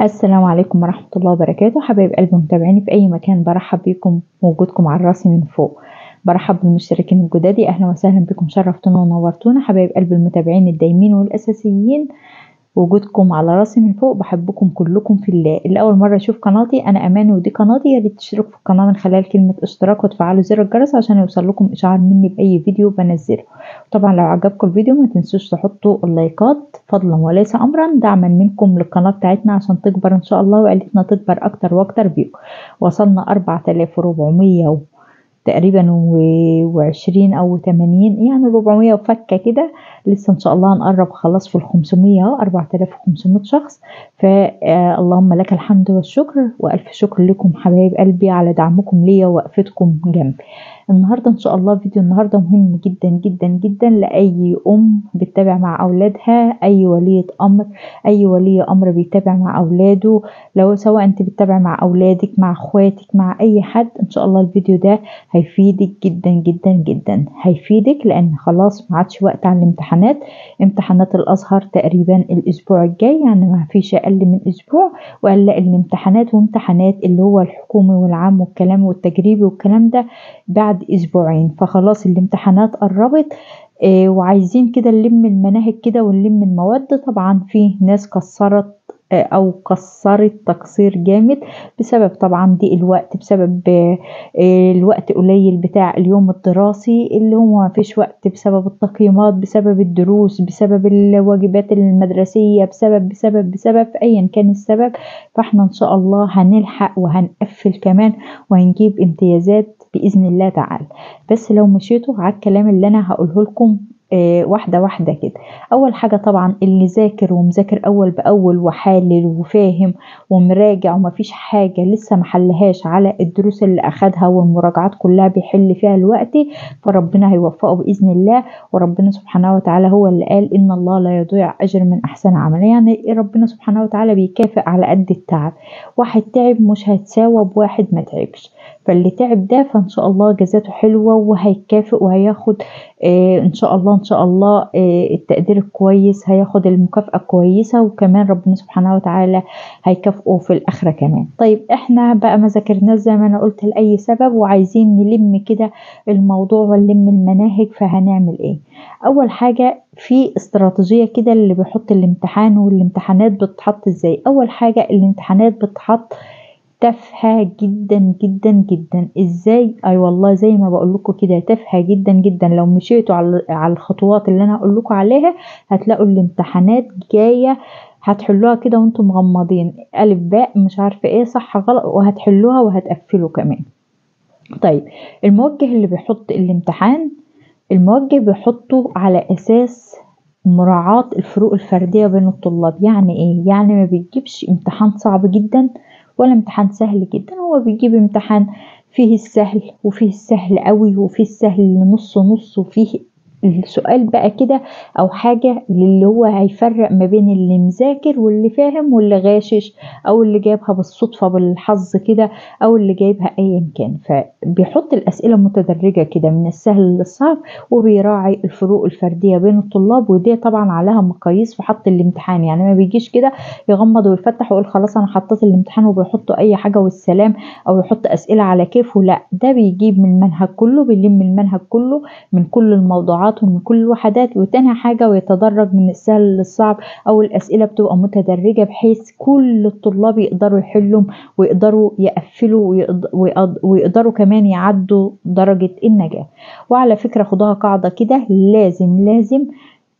السلام عليكم ورحمة الله وبركاته. حبايب قلبي متابعيني في أي مكان، برحب بكم ووجودكم على راسي من فوق. برحب بالمشتركين الجداد، أهلا وسهلا بكم، شرفتونا ونورتونا. حبايب قلبي المتابعين الدايمين والأساسيين، وجودكم على راسي من فوق. بحبكم كلكم في الله. اللي أول مرة يشوف قناتي، أنا أماني ودي قناتي. يا ريت تشتركوا في القناة من خلال كلمة اشتراك وتفعلوا زر الجرس عشان يوصل لكم إشعار مني بأي فيديو بنزله. طبعا لو عجبكم الفيديو ما تنسوش تحطوا اللايكات فضلا وليس أمرا، دعما منكم للقناة بتاعتنا عشان تكبر إن شاء الله وعيلتنا تكبر أكتر وأكتر بيكم. وصلنا 4400 تقريبا و20 او 80، يعني 400 وفكه كده. لسه ان شاء الله هنقرب خلاص في ال500 اهو، 4500 شخص. فاللهم لك الحمد والشكر، والف شكر لكم حبايب قلبي على دعمكم ليا ووقفتكم جنبي. النهارده ان شاء الله فيديو النهارده مهم جدا جدا جدا لاي ام بتتابع مع اولادها، اي ولية امر، اي ولي امر بيتابع مع اولاده. لو سواء انت بتتابع مع اولادك، مع اخواتك، مع اي حد، ان شاء الله الفيديو ده هيفيدك جدا جدا جدا. هيفيدك لان خلاص ما عادش وقت على الامتحانات. امتحانات الازهر تقريبا الاسبوع الجاي، يعني ما فيش اقل من اسبوع ولا الامتحانات. وامتحانات اللي هو الحكومي والعام والكلام والتجريبي والكلام ده بعد اسبوعين. فخلاص الامتحانات قربت. وعايزين كده نلم المناهج كده ونلم المواد. طبعا في ناس كسرت او قصرت تقصير جامد بسبب طبعا ضيق الوقت، بسبب الوقت قليل بتاع اليوم الدراسي اللي هو ما فيش وقت، بسبب التقييمات، بسبب الدروس، بسبب الواجبات المدرسية، بسبب ايا كان السبب. فاحنا ان شاء الله هنلحق وهنقفل كمان وهنجيب امتيازات بإذن الله تعالى. بس لو مشيتوا على الكلام اللي انا هقوله لكم واحدة واحدة كده. أول حاجة طبعا اللي ذاكر ومذاكر أول بأول وحالل وفاهم ومراجع ومفيش حاجة لسه محلهاش على الدروس اللي أخدها والمراجعات كلها بيحل فيها الوقت، فربنا هيوفقه بإذن الله. وربنا سبحانه وتعالى هو اللي قال إن الله لا يضيع أجر من أحسن عمل. يعني ربنا سبحانه وتعالى بيكافئ على قد التعب. واحد تعب مش هيتساوى بواحد ما تعبش. فاللي تعب ده فإن شاء الله جزاته حلوة وهيكافئ وهياخد ان شاء الله ان شاء الله التقدير الكويس، هياخد المكافأة كويسة، وكمان ربنا سبحانه وتعالى هيكافئه في الاخرة كمان. طيب احنا بقى ما ذاكرناش زي ما انا قلت لاي سبب، وعايزين نلم كده الموضوع ونلم المناهج. فهنعمل ايه؟ اول حاجة في استراتيجية كده اللي بيحط الامتحان والامتحانات بتتحط ازاي. اول حاجة الامتحانات بتتحط تافهة جدا جدا جدا. ازاي؟ اي والله زي ما بقول لكم كده تافهة جدا جدا. لو مشيتوا على الخطوات اللي انا هقول لكم عليها هتلاقوا الامتحانات جاية هتحلوها كده وانتم مغمضين، الف باء مش عارفة ايه صح غلط، وهتحلوها وهتقفلوا كمان. طيب الموجه اللي بيحط الامتحان، الموجه بيحطه على اساس مراعاة الفروق الفردية بين الطلاب. يعني ايه؟ يعني ما بيجيبش امتحان صعب جدا ولا امتحان سهل جدا. هو بيجيب امتحان فيه السهل وفيه السهل قوي وفيه السهل نص نص، وفيه السؤال بقى كده او حاجة اللي هو هيفرق ما بين اللي مذاكر واللي فاهم واللي غاشش، او اللي جايبها بالصدفة بالحظ كده، او اللي جايبها ايا كان. فبيحط الاسئلة متدرجة كده من السهل للصعب، وبيراعي الفروق الفردية بين الطلاب. ودي طبعا عليها مقاييس في حط الامتحان. يعني ما بيجيش كده يغمض ويفتح ويقول خلاص انا حطيت الامتحان وبيحطوا اي حاجة والسلام، او يحط اسئلة على كيفه. لا، ده بيجيب من المنهج كله، بيلم المنهج كله من كل الموضوعات ومن كل الوحدات. وتاني حاجة ويتدرج من السهل للصعب، او الاسئلة بتبقى متدرجة بحيث كل الطلاب يقدروا يحلوا ويقدروا يقفلوا ويقدروا كمان يعدوا درجة النجاح. وعلى فكرة خدوها قاعدة كده، لازم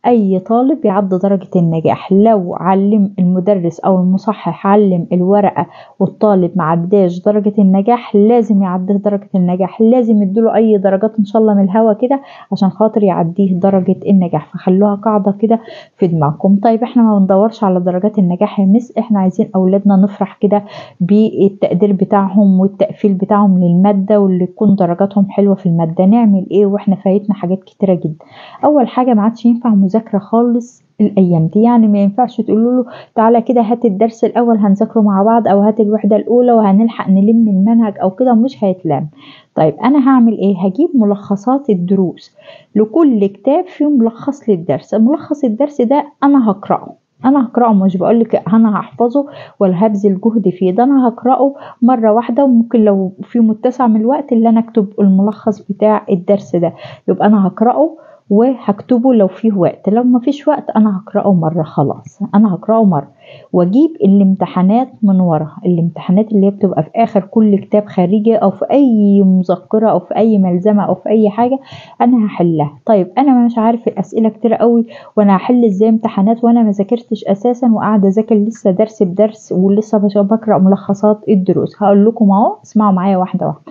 اي طالب يعدي درجة النجاح. لو علم المدرس او المصحح علم الورقة والطالب ما عداش درجة النجاح، لازم يعديه درجة النجاح، لازم يديله اي درجات ان شاء الله من الهوا كده عشان خاطر يعديه درجة النجاح. فخلوها قاعدة كده في دماغكم. طيب احنا ما بندورش على درجات النجاح يا مس، احنا عايزين اولادنا نفرح كده بالتقدير بتاعهم والتقفيل بتاعهم للمادة، واللي تكون درجاتهم حلوة في المادة. نعمل ايه واحنا فايتنا حاجات كتيرة جدا؟ اول حاجة ما عادش ينفع مذاكرة خالص الايام دي. يعني ما ينفعش تقولوا له تعالى كده هات الدرس الاول هنذاكره مع بعض، او هات الوحدة الاولى وهنلحق نلم المنهج او كده، مش هيتلم. طيب انا هعمل ايه؟ هجيب ملخصات الدروس، لكل كتاب فيه ملخص للدرس. ملخص الدرس ده انا هقرأه انا هقراه، مش بقولك انا هحفظه ولا هبذل جهد فيه، ده انا هقراه مره واحده، وممكن لو في متسع من الوقت اللي انا اكتب الملخص بتاع الدرس ده يبقى انا هقراه وهكتبه لو فيه وقت. لو ما فيش وقت انا هقراه مره، خلاص انا هقراه مره. واجيب الامتحانات من ورا، الامتحانات اللي هي بتبقى في اخر كل كتاب خارجي او في اي مذكره او في اي ملزمه او في اي حاجه انا هحلها. طيب انا مش عارف الاسئله كتير قوي وانا هحل ازاي امتحانات وانا ما ذاكرتش اساسا وقاعده اذاكر لسه درس بدرس ولسه بقرا ملخصات الدروس؟ هقول لكم اهو، اسمعوا معايا واحده واحده.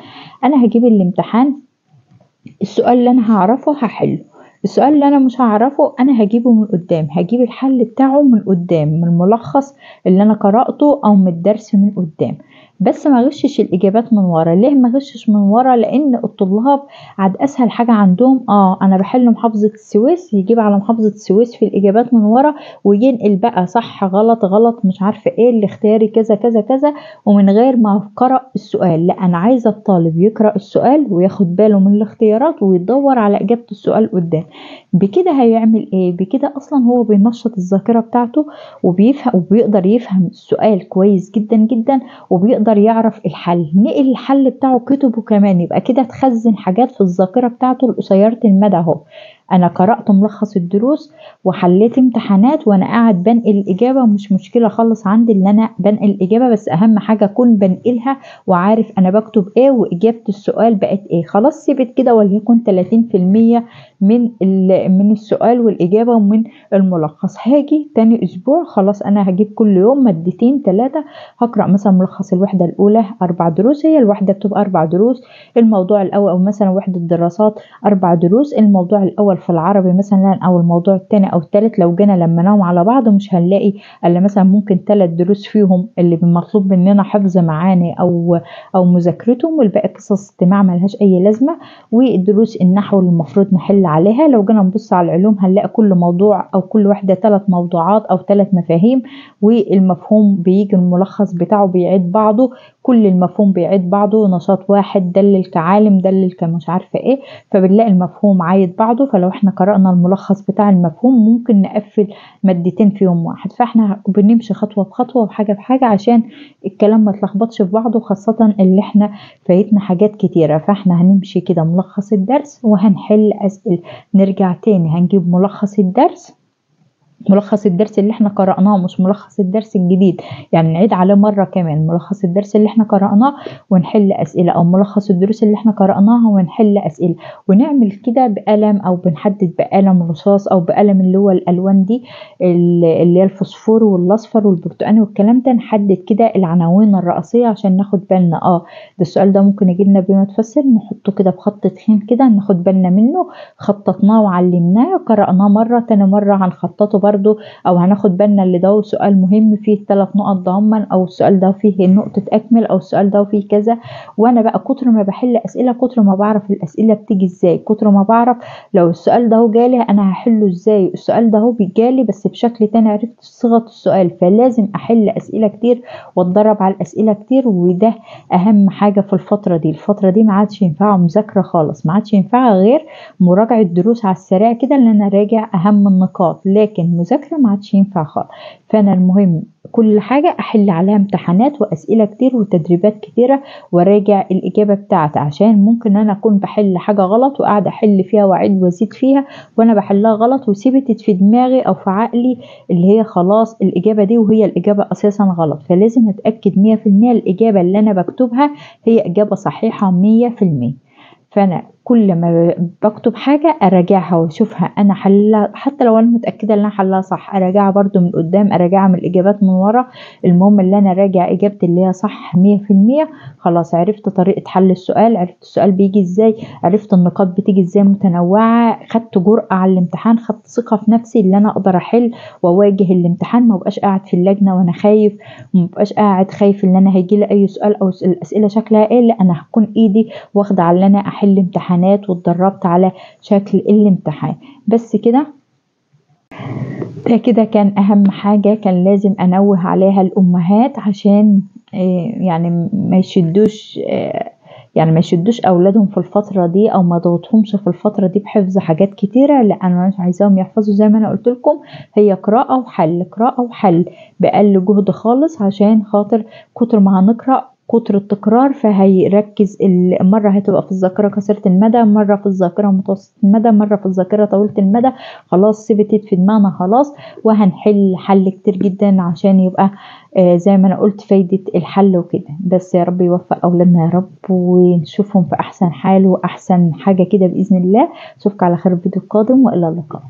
انا هجيب الامتحان، السؤال اللي انا هعرفه هحله، السؤال اللي انا مش هعرفه انا هجيبه من قدام، هجيب الحل بتاعه من قدام، من الملخص اللي انا قرأته او من الدرس من قدام. بس ما غشش الاجابات من ورا. ليه ما غشش من ورا؟ لان الطلاب عاد اسهل حاجه عندهم انا بحل محافظه السويس، يجيب على محافظه السويس في الاجابات من ورا وينقل بقى صح غلط غلط مش عارفه ايه الاختياري كذا كذا كذا، ومن غير ما قرأ السؤال. لا، انا عايزه الطالب يقرأ السؤال وياخد باله من الاختيارات ويدور على اجابه السؤال قدام. بكده هيعمل ايه؟ بكده اصلا هو بينشط الذاكره بتاعته وبيفهم وبيقدر يفهم السؤال كويس جدا جدا، وبيقدر يعرف الحل، نقل الحل بتاعه كتبه كمان، يبقى كده تخزن حاجات في الذاكره بتاعته لقصيره المدى اهو. انا قرأت ملخص الدروس وحليت امتحانات وانا قاعد بنقل الاجابه، مش مشكله خالص عندي ان انا بنقل الاجابه، بس اهم حاجه اكون بنقلها وعارف انا بكتب ايه واجابه السؤال بقت ايه. خلاص سيبت كده وليكن 30% من السؤال والاجابه ومن الملخص. هاجي تاني اسبوع خلاص انا هجيب كل يوم مادتين 3، هقرا مثلا ملخص الوحده الاولى 4 دروس، هي الوحده بتبقى 4 دروس، الموضوع الاول او مثلا وحده دراسات 4 دروس، الموضوع الاول في العربي مثلا او الموضوع الثاني او الثالث، لو جينا لمناهم على بعض مش هنلاقي الا مثلا ممكن 3 دروس فيهم اللي مطلوب مننا حفظ معاني او مذاكرتهم، والباقي قصص استماع ملهاش اي لازمه. والدروس النحو اللي المفروض نحل عليها. لو جينا نبص على العلوم هنلاقي كل موضوع او كل وحده 3 موضوعات او 3 مفاهيم، والمفهوم بيجي الملخص بتاعه بيعيد بعضه، كل المفهوم بيعيد بعضه، نشاط واحد دلل كعالم دلل كمش عارفه ايه، فبنلاقي المفهوم عايد بعضه. فلو احنا قرأنا الملخص بتاع المفهوم ممكن نقفل مادتين في يوم واحد. فاحنا بنمشي خطوه بخطوه وحاجه بحاجه عشان الكلام ما تلخبطش في بعضه، خاصه اللي احنا فايتنا حاجات كتيره. فاحنا هنمشي كده ملخص الدرس وهنحل اسئله، نرجع تاني هنجيب ملخص الدرس، ملخص الدرس اللي احنا قرأناه مش ملخص الدرس الجديد، يعني نعيد عليه مرة كمان ملخص الدرس اللي احنا قرأناه ونحل أسئلة، أو ملخص الدروس اللي احنا قرأناها ونحل أسئلة. ونعمل كده بقلم أو بنحدد بقلم رصاص أو بقلم اللي هو الألوان دي اللي هي الفوسفور والأصفر والبرتقاني والكلام ده، نحدد كده العناوين الرئيسية عشان ناخد بالنا ده السؤال ده ممكن يجيلنا بما تفسر، نحطه كده بخط تخين كده ناخد بالنا منه، خططناه وعلمناه، قرأناه مرة تاني مرة هنخططه برضو، او هناخد بالنا اللي ده سؤال مهم فيه 3 نقط ضمن، او السؤال ده فيه نقطة اكمل، او السؤال ده فيه كذا. وانا بقى كتر ما بحل اسئلة كتر ما بعرف الاسئلة بتيجي ازاي، كتر ما بعرف لو السؤال ده جالي انا هحله ازاي، السؤال ده بيجالي بس بشكل تاني، عرفت صيغة السؤال. فلازم احل اسئلة كتير واتدرب على الاسئلة كتير، وده اهم حاجة في الفترة دي. الفترة دي ما عادش ينفعها مذاكرة خالص، ما عادش ينفعها غير مراجعة دروس على السريع كده اللي انا راجع اهم النقاط، لكن مذاكرة ما عادش ينفع خالص. فانا المهم كل حاجة احل عليها امتحانات واسئلة كتير وتدريبات كتيرة وراجع الاجابة بتاعتي، عشان ممكن انا اكون بحل حاجة غلط وقاعدة احل فيها واعيد وازيد فيها وانا بحلها غلط وثبتت في دماغي او في عقلي اللي هي خلاص الاجابة دي وهي الاجابة اساسا غلط. فلازم اتأكد 100% الاجابة اللي انا بكتبها هي اجابة صحيحة 100%. فانا كل ما بكتب حاجة اراجعها واشوفها انا حلها، حتى لو انا متأكدة ان انا حلها صح اراجعها برضو من قدام، اراجعها من الاجابات من ورا. المهم ان انا راجع اجابتي اللي هي صح 100%. خلاص عرفت طريقة حل السؤال، عرفت السؤال بيجي ازاي، عرفت النقاط بتيجي ازاي متنوعة، خدت جرأة على الامتحان، خدت ثقة في نفسي اللي انا اقدر احل واواجه الامتحان، ما بقاش قاعد في اللجنة وانا خايف، ما بقاش قاعد خايف ان انا هيجي لي اي سؤال او الاسئلة شكلها ايه. لا، انا هكون ايدي واخدة على ان انا احل امتحانات واتدربت على شكل الامتحان. بس كده، ده كده كان اهم حاجة كان لازم انوه عليها الامهات عشان يعني ما يشدوش يعني ما يشدوش اولادهم في الفتره دي او ما ضغطهمش في الفتره دي بحفظ حاجات كتيره، لا انا مش عايزاهم يحفظوا زي ما انا قلت لكم، هي قراءه وحل قراءه وحل باقل جهد خالص، عشان خاطر كتر ما هنقرا كتر التكرار فهيركز، مرة هتبقى في الذاكرة قصيرة المدى، مرة في الذاكرة متوسطة المدى، مرة في الذاكرة طويلة المدى، خلاص ثبتت في دماغنا خلاص. وهنحل حل كتير جدا عشان يبقى زي ما انا قلت فايدة الحل وكده. بس يا رب يوفق اولادنا يا رب، ونشوفهم في احسن حال واحسن حاجة كده بإذن الله. اشوفك على خير في الفيديو القادم، والى اللقاء.